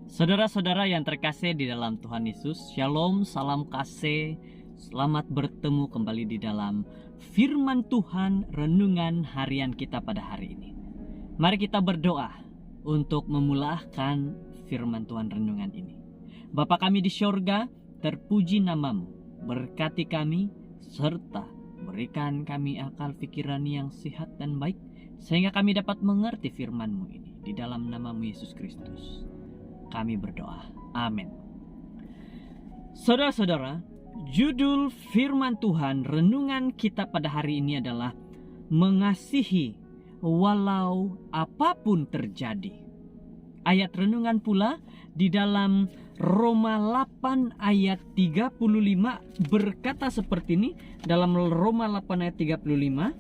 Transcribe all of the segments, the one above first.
Saudara-saudara yang terkasih di dalam Tuhan Yesus, Shalom, salam kasih, selamat bertemu kembali di dalam firman Tuhan renungan harian kita pada hari ini. Mari kita berdoa untuk memulahkan firman Tuhan renungan ini. Bapa kami di syurga, terpuji namamu, berkati kami, serta berikan kami akal pikiran yang sehat dan baik, sehingga kami dapat mengerti firman-Mu ini. Di dalam namamu Yesus Kristus kami berdoa. Amin. Saudara-saudara, judul firman Tuhan renungan kita pada hari ini adalah mengasihi walau apapun terjadi. Ayat renungan pula di dalam Roma 8 ayat 35 berkata seperti ini. Dalam Roma 8 ayat 35,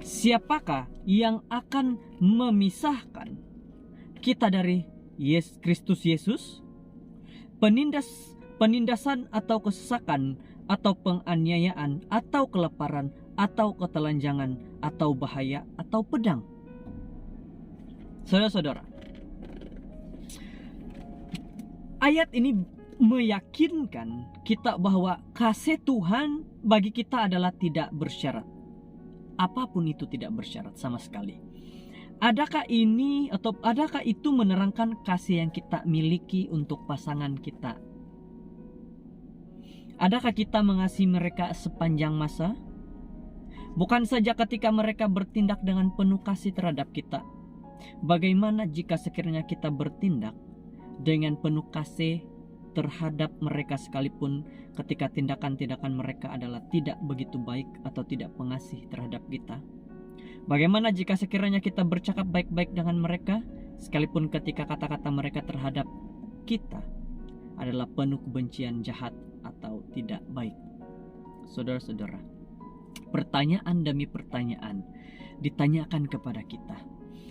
siapakah yang akan memisahkan kita dari Kristus Yesus? Penindasan atau kesesakan, atau penganiayaan, atau kelaparan, atau ketelanjangan, atau bahaya, atau pedang. Saudara-saudara, ayat ini meyakinkan kita bahwa kasih Tuhan bagi kita adalah tidak bersyarat. Apapun itu tidak bersyarat sama sekali. Adakah itu menerangkan kasih yang kita miliki untuk pasangan kita? Adakah kita mengasihi mereka sepanjang masa? Bukan saja ketika mereka bertindak dengan penuh kasih terhadap kita. Bagaimana jika sekiranya kita bertindak dengan penuh kasih terhadap mereka sekalipun ketika tindakan-tindakan mereka adalah tidak begitu baik atau tidak pengasih terhadap kita? Bagaimana jika sekiranya kita bercakap baik-baik dengan mereka, sekalipun ketika kata-kata mereka terhadap kita adalah penuh kebencian, jahat, atau tidak baik? Saudara-saudara, pertanyaan demi pertanyaan ditanyakan kepada kita.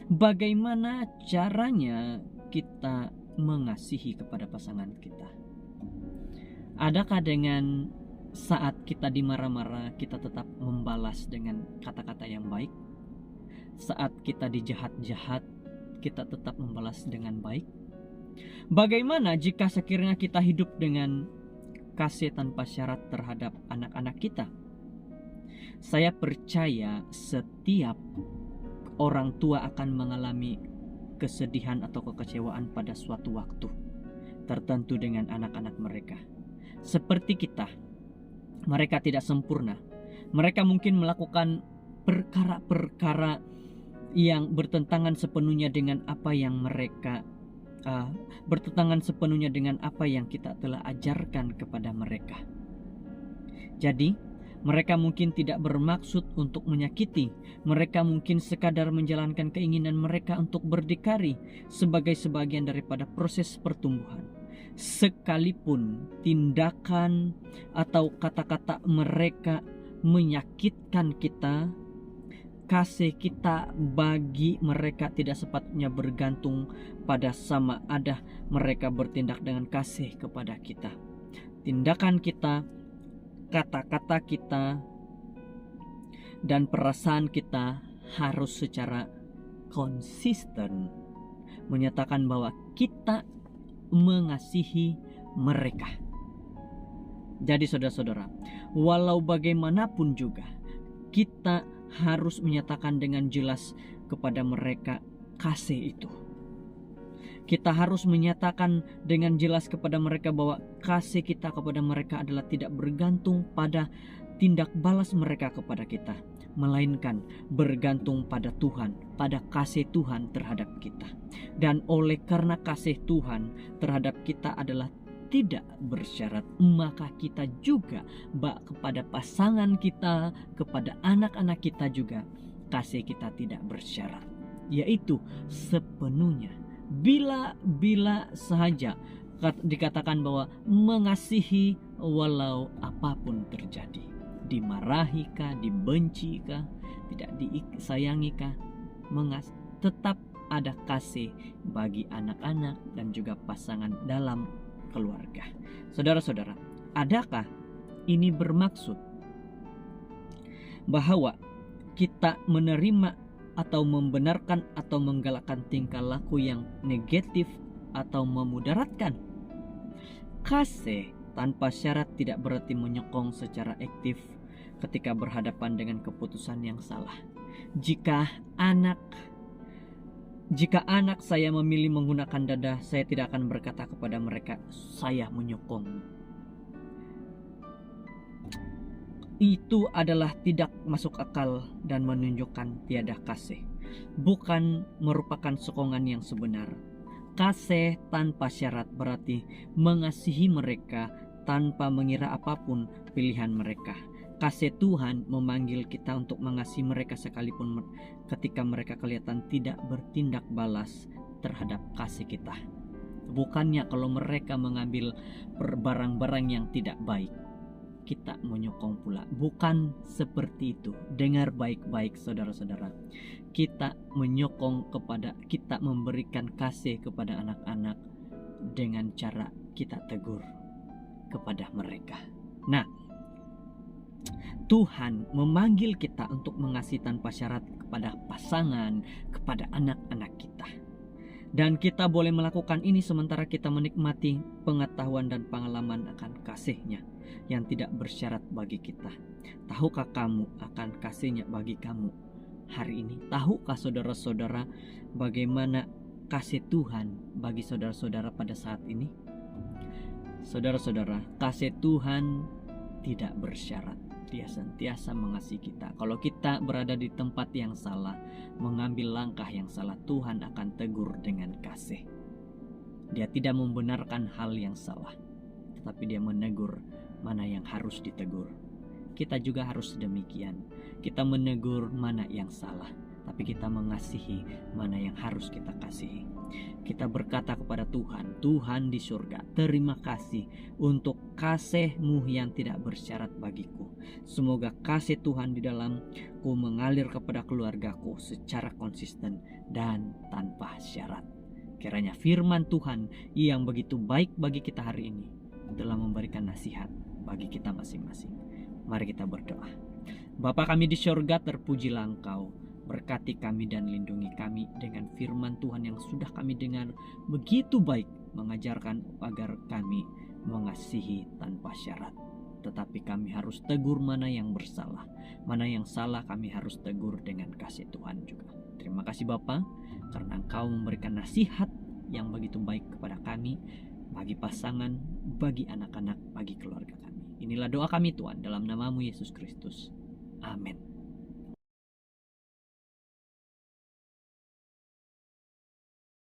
Bagaimana caranya kita mengasihi kepada pasangan kita? Adakah dengan saat kita dimarah-marah kita tetap membalas dengan kata-kata yang baik? Saat kita dijahat-jahat, kita tetap membalas dengan baik? Bagaimana jika sekiranya kita hidup dengan kasih tanpa syarat terhadap anak-anak kita? Saya percaya setiap orang tua akan mengalami kesedihan atau kekecewaan pada suatu waktu tertentu dengan anak-anak mereka. Seperti kita, mereka tidak sempurna. Mereka mungkin melakukan perkara-perkara yang bertentangan sepenuhnya dengan apa yang kita telah ajarkan kepada mereka. Jadi, mereka mungkin tidak bermaksud untuk menyakiti. Mereka mungkin sekadar menjalankan keinginan mereka untuk berdikari sebagai sebagian daripada proses pertumbuhan. Sekalipun tindakan atau kata-kata mereka menyakitkan kita, kasih kita bagi mereka tidak sepatutnya bergantung pada sama ada mereka bertindak dengan kasih kepada kita. Tindakan kita, kata-kata kita, dan perasaan kita harus secara konsisten menyatakan bahwa kita mengasihi mereka. Jadi saudara-saudara, walau bagaimanapun juga kita harus menyatakan dengan jelas kepada mereka kasih itu. Kita harus menyatakan dengan jelas kepada mereka bahwa kasih kita kepada mereka adalah tidak bergantung pada tindak balas mereka kepada kita, melainkan bergantung pada Tuhan, pada kasih Tuhan terhadap kita. Dan oleh karena kasih Tuhan terhadap kita adalah tidak bersyarat, maka kita juga kepada pasangan kita, kepada anak-anak kita juga kasih kita tidak bersyarat, yaitu sepenuhnya. Bila sahaja dikatakan bahwa mengasihi walau apapun terjadi, dimarahi kah, dibenci kah, tidak disayangi kah, tetap ada kasih bagi anak-anak dan juga pasangan dalam keluarga. Saudara-saudara, adakah ini bermaksud bahwa kita menerima atau membenarkan atau menggalakkan tingkah laku yang negatif atau memudaratkan. Kasih tanpa syarat tidak berarti menyokong secara aktif ketika berhadapan dengan keputusan yang salah. Jika anak saya memilih menggunakan dada, saya tidak akan berkata kepada mereka, "Saya menyokong." Itu adalah tidak masuk akal dan menunjukkan tiada kasih, bukan merupakan sokongan yang sebenar. Kasih tanpa syarat berarti mengasihi mereka tanpa mengira apapun pilihan mereka. Kasih Tuhan memanggil kita untuk mengasihi mereka sekalipun ketika mereka kelihatan tidak bertindak balas terhadap kasih kita. Bukannya kalau mereka mengambil barang-barang yang tidak baik, kita menyokong pula. Bukan seperti itu. Dengar baik-baik saudara-saudara. Kita menyokong kita memberikan kasih kepada anak-anak dengan cara kita tegur kepada mereka. Nah, Tuhan memanggil kita untuk mengasihi tanpa syarat kepada pasangan, kepada anak-anak kita. Dan kita boleh melakukan ini sementara kita menikmati pengetahuan dan pengalaman akan kasih-Nya yang tidak bersyarat bagi kita. Tahukah kamu akan kasih-Nya bagi kamu hari ini? Tahukah saudara-saudara bagaimana kasih Tuhan bagi saudara-saudara pada saat ini? Saudara-saudara, kasih Tuhan tidak bersyarat. Dia sentiasa mengasihi kita. Kalau kita berada di tempat yang salah, mengambil langkah yang salah, Tuhan akan tegur dengan kasih. Dia tidak membenarkan hal yang salah, tetapi Dia menegur mana yang harus ditegur. Kita juga harus demikian. Kita menegur mana yang salah, tapi kita mengasihi mana yang harus kita kasihi. Kita berkata kepada Tuhan, Tuhan di surga, terima kasih untuk kasih-Mu yang tidak bersyarat bagiku. Semoga kasih Tuhan di dalamku mengalir kepada keluargaku secara konsisten dan tanpa syarat. Kiranya firman Tuhan yang begitu baik bagi kita hari ini telah memberikan nasihat bagi kita masing-masing. Mari kita berdoa. Bapa kami di surga, terpujilah Engkau. Berkati kami dan lindungi kami dengan firman Tuhan yang sudah kami dengar begitu baik, mengajarkan agar kami mengasihi tanpa syarat. Tetapi kami harus tegur mana yang bersalah, mana yang salah kami harus tegur dengan kasih Tuhan juga. Terima kasih Bapa, karena Engkau memberikan nasihat yang begitu baik kepada kami, bagi pasangan, bagi anak-anak, bagi keluarga kami. Inilah doa kami Tuhan, dalam nama-Mu Yesus Kristus. Amin.